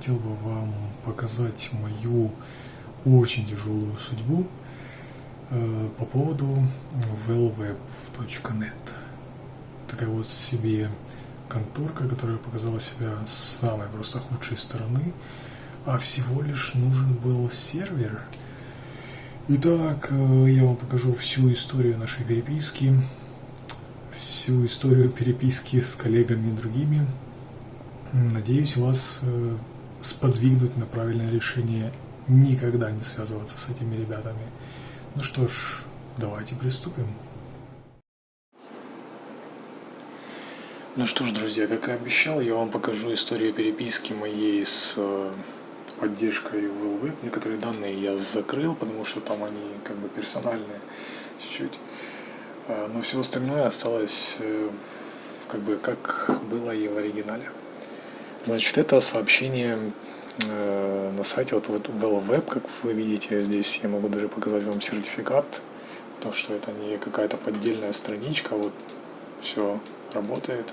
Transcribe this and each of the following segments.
хотел бы вам показать мою очень тяжелую судьбу по поводу wellweb.net. Такая вот себе конторка, которая показала себя с самой просто худшей стороны, а всего лишь нужен был сервер. Итак, я вам покажу всю историю нашей переписки, всю историю переписки с коллегами и другими. Надеюсь, вас сподвигнуть на правильное решение никогда не связываться с этими ребятами. Ну что ж, давайте приступим. Ну что ж, друзья, как и обещал, я вам покажу историю переписки моей с поддержкой WellWeb. Некоторые данные я закрыл, потому что там они как бы персональные чуть-чуть. Но все остальное осталось как бы как было и в оригинале. Значит, это сообщение на сайте вот WellWeb, как вы видите, здесь я могу даже показать вам сертификат, то что это не какая-то поддельная страничка, вот все работает.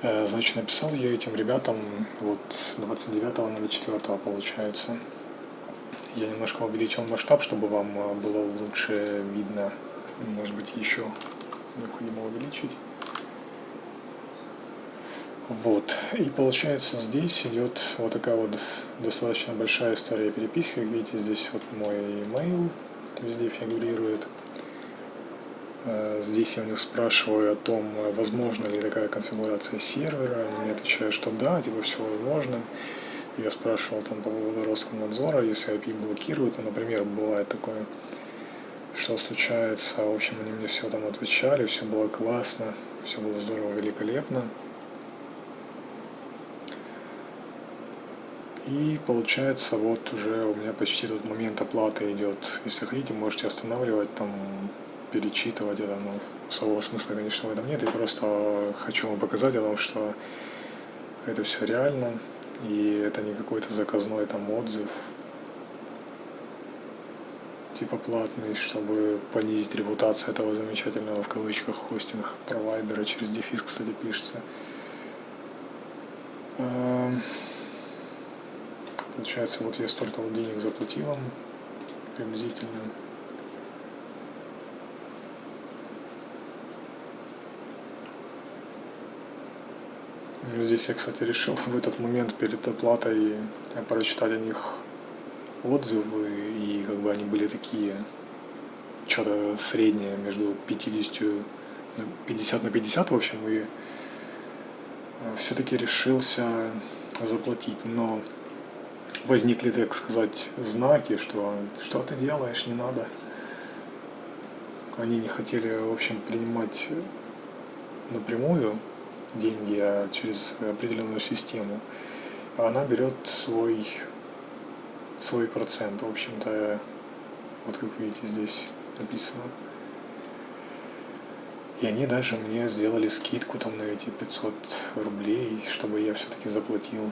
Значит, написал я этим ребятам вот 29.04 получается. Я немножко увеличил масштаб, чтобы вам было лучше видно, может быть еще необходимо увеличить. Вот, и получается здесь идет вот такая вот достаточно большая история переписки. Как видите, здесь вот мой email везде фигурирует. Здесь я у них спрашиваю о том, возможно ли такая конфигурация сервера. Они мне отвечают, что да, типа все возможно. Я спрашивал там по поводу Роскомнадзора, если IP блокируют, ну, например, бывает такое, что случается. В общем, они мне все там отвечали, все было классно, все было здорово, великолепно. И получается, вот уже у меня почти тот момент оплаты идет. Если хотите, можете останавливать, там, перечитывать это, но особого смысла, конечно, в этом нет. Я просто хочу вам показать о том, что это все реально, и это не какой-то заказной там отзыв, типа платный, чтобы понизить репутацию этого замечательного, в кавычках, хостинг-провайдера, через дефис, кстати, пишется. Получается, вот я столько вот денег заплатил им приблизительно. Здесь я, кстати, решил в этот момент перед оплатой прочитать о них отзывы, и как бы они были такие, что-то среднее между 50 на 50, в общем, и все-таки решился заплатить, но возникли, так сказать, знаки, что ты делаешь, не надо. Они не хотели, в общем, принимать напрямую деньги, а через определенную систему. А она берет свой процент, в общем-то, вот как видите, здесь написано. И они даже мне сделали скидку там на эти 500 рублей, чтобы я все-таки заплатил.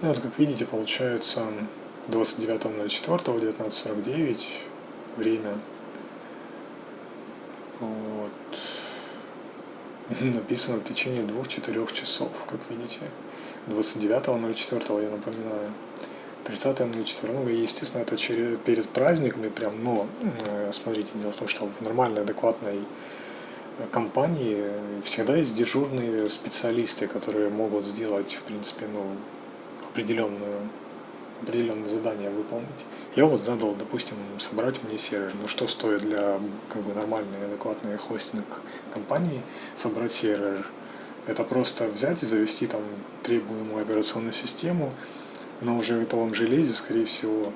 Ну вот, как видите, получается 29.04, 19:49 время. Вот. Написано в течение 2-4 часов, как видите. 29.04, я напоминаю. 30.04, ну, естественно, это перед праздниками прям, но, смотрите, дело в том, что в нормальной, адекватной компании всегда есть дежурные специалисты, которые могут сделать, в принципе, ну, определенное задание выполнить. Я вот задал, допустим, собрать мне сервер. Ну что стоит для как бы нормальной, адекватной хостинг-компании собрать сервер? Это просто взять и завести там требуемую операционную систему на уже готовом железе, скорее всего,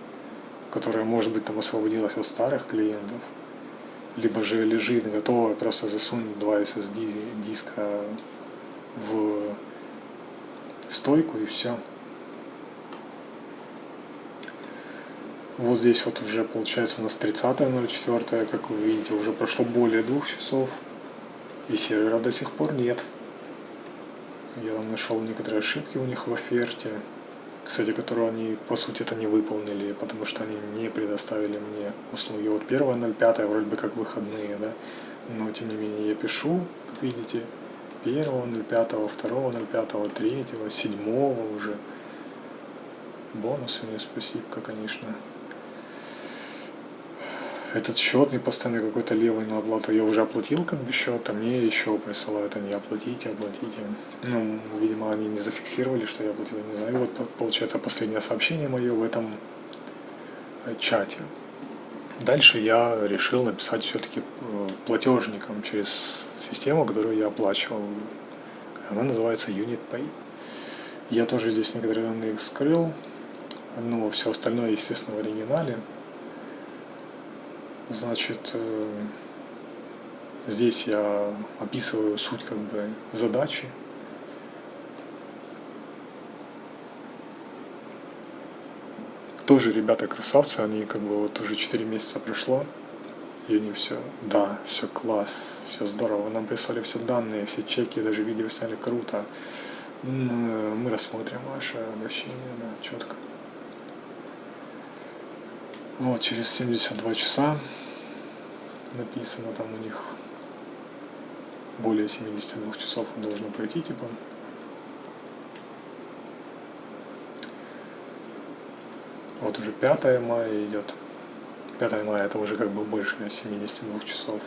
которая, может быть, там освободилась от старых клиентов, либо же лежит готовая, просто засунуть 2 SSD диска в стойку и все. Вот здесь вот уже получается у нас 30.04, как вы видите, уже прошло более 2 часов, и сервера до сих пор нет. Я там нашел некоторые ошибки у них в оферте, кстати, которую они по сути это не выполнили, потому что они не предоставили мне услуги. Вот 1.05 вроде бы как выходные, да, но тем не менее я пишу, как видите, 1.05, 2.05, 3, 7 уже. Бонусами спасибо, конечно. Этот счет мне постоянно какой-то левый на оплату. Я уже оплатил как бы счет, а мне еще присылают, они оплатите. Ну, видимо, они не зафиксировали, что я оплатил, не знаю. И вот получается последнее сообщение мое в этом чате. Дальше я решил написать все-таки платежникам через систему, которую я оплачивал. Она называется UnitPay. Я тоже здесь некоторые данные скрыл, но все остальное, естественно, в оригинале. Значит, здесь я описываю суть как бы задачи. Тоже ребята красавцы, они как бы вот уже 4 месяца прошло, и они все, да, все класс, все здорово, вы нам прислали все данные, все чеки, даже видео сняли круто. Мы рассмотрим ваше обращение, да, четко. Вот, через 72 часа написано там у них, более 72 часов должно пройти, типа. Вот уже 5 мая идет. 5 мая это уже как бы больше 72 часов.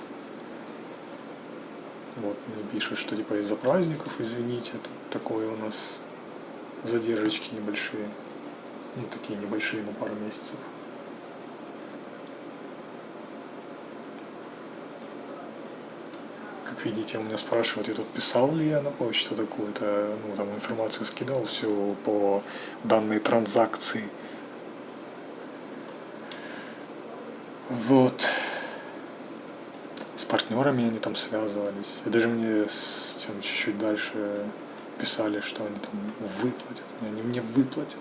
Вот мне пишут, что типа из-за праздников, извините, это такое у нас задержечки небольшие. Ну, такие небольшие, на пару месяцев. Как видите, у меня спрашивают, я тут писал ли я на почту такую-то, ну, там информацию скидывал, все по данной транзакции. Вот. С партнерами они там связывались. И даже мне чуть-чуть дальше писали, что они там выплатят. Они мне выплатят.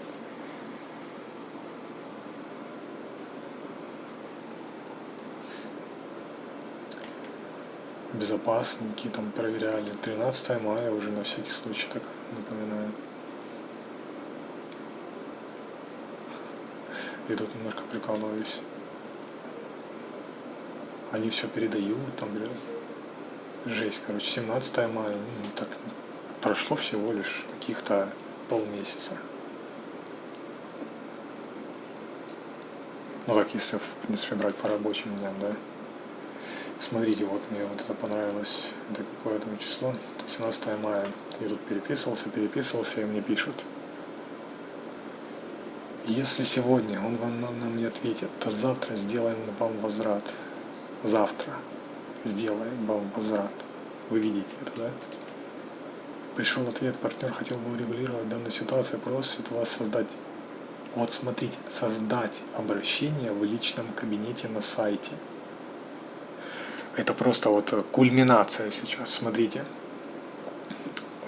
Безопасники там проверяли. 13 мая уже на всякий случай, так напоминаю. И тут немножко прикалываюсь. Они все передают, там, жесть, короче, 17 мая, ну, так, прошло всего лишь каких-то полмесяца. Ну так, если, в принципе, брать по рабочим дням, да. Смотрите, вот мне вот это понравилось, это какое там число, 17 мая. Я тут переписывался, и мне пишут. Если сегодня он нам не ответит, то завтра сделаем вам возврат. Завтра сделаем вам возврат. Вы видите это, да? Пришел ответ, партнер хотел бы урегулировать данную ситуацию, просит вас создать, вот смотрите, создать обращение в личном кабинете на сайте. Это просто вот кульминация сейчас, смотрите.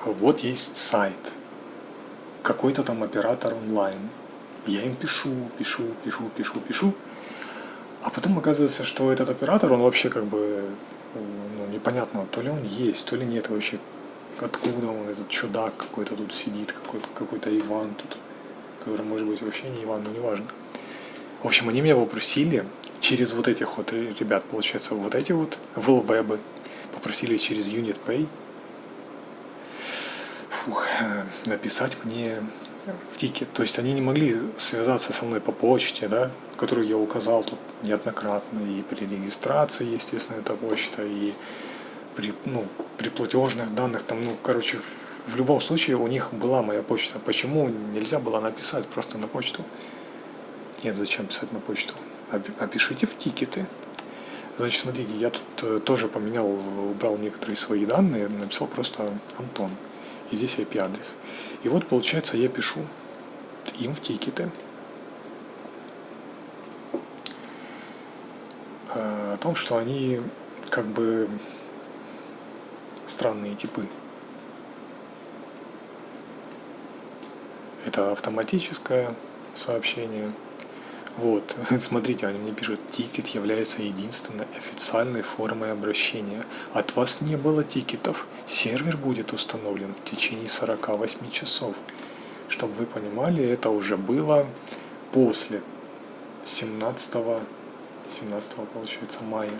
Вот есть сайт, какой-то там оператор онлайн. Я им пишу. А потом оказывается, что этот оператор, он вообще как бы, ну, непонятно, то ли он есть, то ли нет вообще. Откуда он, этот чудак какой-то тут сидит, какой-то Иван тут, который может быть вообще не Иван, но неважно. В общем, они меня попросили через вот этих вот ребят, получается, вот эти вот WellWeb, попросили через UnitPay написать мне в тикет. То есть они не могли связаться со мной по почте, да, которую я указал тут неоднократно, и при регистрации, естественно, эта почта, и при платежных данных, там, ну, короче, в любом случае у них была моя почта. Почему нельзя было написать просто на почту? Нет, зачем писать на почту? Опишите в тикеты. Значит, смотрите, я тут тоже поменял, убрал некоторые свои данные, написал просто Антон. И здесь IP-адрес. И вот, получается, я пишу им в тикеты о том, что они как бы странные типы. Это автоматическое сообщение. Вот, смотрите, они мне пишут, тикет является единственной официальной формой обращения. От вас не было тикетов. Сервер будет установлен в течение 48 часов. Чтобы вы понимали, это уже было после 17 получается, мая.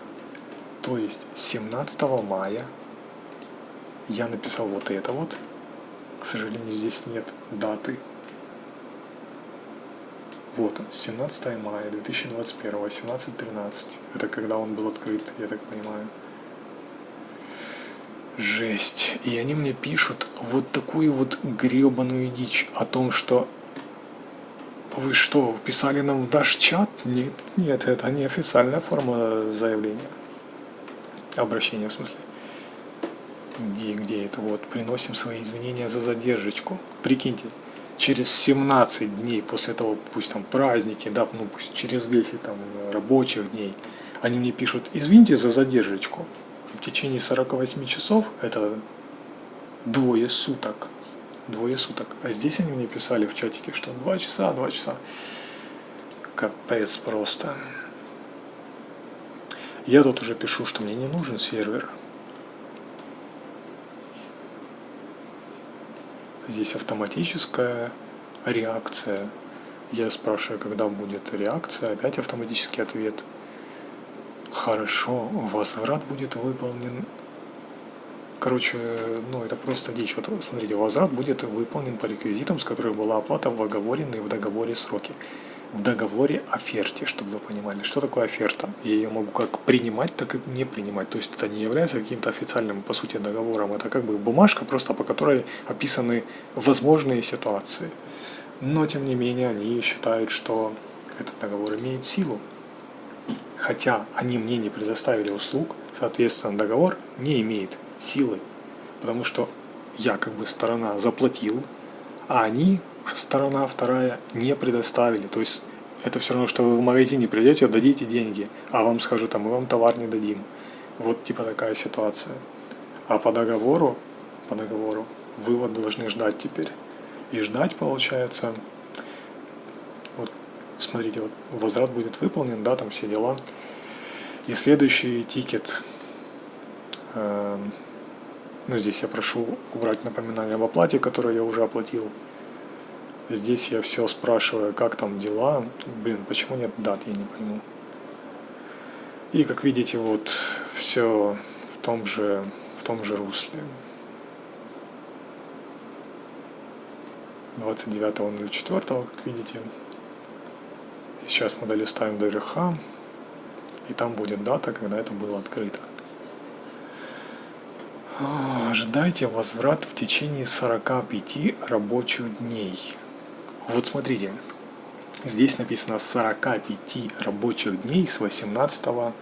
То есть 17 мая я написал вот это вот. К сожалению, здесь нет даты. Вот он, 17 мая 2021, 17:13. Это когда он был открыт, я так понимаю. Жесть. И они мне пишут вот такую вот гребаную дичь о том, что вы что, вписали нам в наш чат? Нет, нет, это не официальная форма заявления. Обращения, в смысле. Где это вот? Приносим свои извинения за задержечку. Прикиньте, через 17 дней после того, пусть там праздники, да, ну пусть через 10 там рабочих дней, они мне пишут, извините за задержечку. И в течение 48 часов, это двое суток. А здесь они мне писали в чатике, что 2 часа. Капец просто. Я тут уже пишу, что мне не нужен сервер. Здесь автоматическая реакция. Я спрашиваю, когда будет реакция, опять автоматический ответ. Хорошо, возврат будет выполнен. Короче, ну это просто дичь. Вот смотрите, возврат будет выполнен по реквизитам, с которых была оплата в оговоренные в договоре сроки. В договоре оферте, чтобы вы понимали, что такое оферта. Я ее могу как принимать, так и не принимать. То есть это не является каким-то официальным, по сути, договором. Это как бы бумажка, просто по которой описаны возможные ситуации. Но, тем не менее, они считают, что этот договор имеет силу. Хотя они мне не предоставили услуг, соответственно, договор не имеет силы. Потому что я как бы сторона заплатил, а они, сторона вторая, не предоставили. То есть это все равно, что вы в магазине придете, дадите деньги, а вам скажут, а мы вам товар не дадим. Вот типа такая ситуация. А по договору вы вот должны ждать теперь. И ждать получается, вот смотрите, вот возврат будет выполнен, да, там все дела. И следующий тикет, ну здесь я прошу убрать напоминание об оплате, которую я уже оплатил. Здесь я все спрашиваю, как там дела. Блин, почему нет дат, я не пойму. И как видите, вот все в том же русле. 29.04, как видите. И сейчас мы долистаем до верха, и там будет дата, когда это было открыто. Ожидайте возврат в течение 45 рабочих дней. Вот смотрите, здесь написано 45 рабочих дней с 18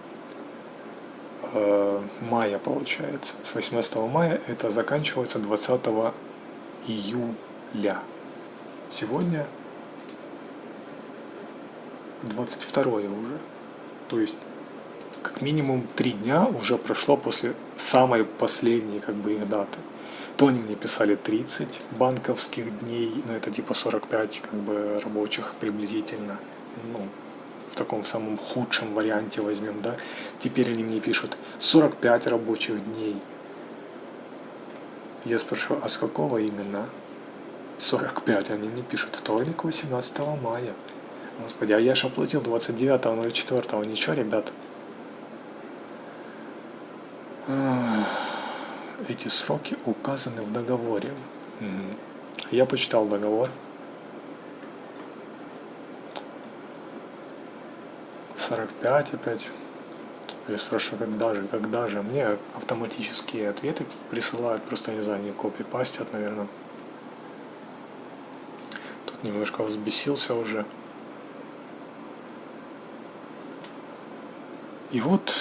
мая получается. С 18 мая это заканчивается 20 июля. Сегодня 22 уже. То есть как минимум 3 дня уже прошло после самой последней как бы их даты. То они мне писали 30 банковских дней, но это типа 45 как бы рабочих приблизительно. Ну, в таком самом худшем варианте возьмем, да. Теперь они мне пишут 45 рабочих дней. Я спрашиваю, а с какого именно? 45, они мне пишут, вторник 18 мая. Господи, а я же оплатил 29.04, ничего, ребят? Эти сроки указаны в договоре. Я почитал договор. 45 опять. Я спрашиваю, когда же? Мне автоматические ответы присылают, просто не знаю, не копипастят, наверное. Тут немножко взбесился уже. И вот,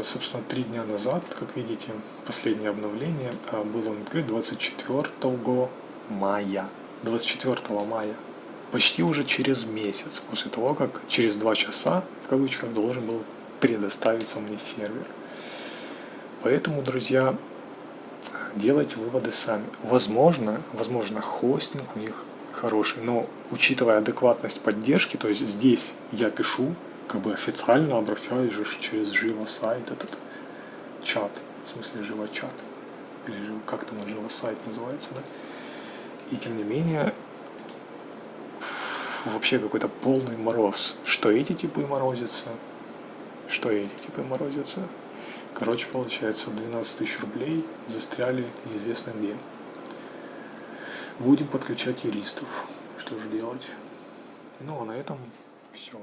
собственно, 3 дня назад, как видите, последнее обновление, был он открыт 24 мая. 24 мая. Почти уже через месяц, после того, как через 2 часа, в кавычках, должен был предоставиться мне сервер. Поэтому, друзья, делайте выводы сами. Возможно, хостинг у них хороший, но учитывая адекватность поддержки, то есть здесь я пишу, как бы официально обращаюсь же через живосайт, этот чат, в смысле живочат, или как там живосайт называется, да? И тем не менее, вообще какой-то полный мороз. Что эти типы морозятся, что эти типы морозятся. Короче, получается, 12 тысяч рублей застряли неизвестно где. Будем подключать юристов. Что же делать? Ну, а на этом все.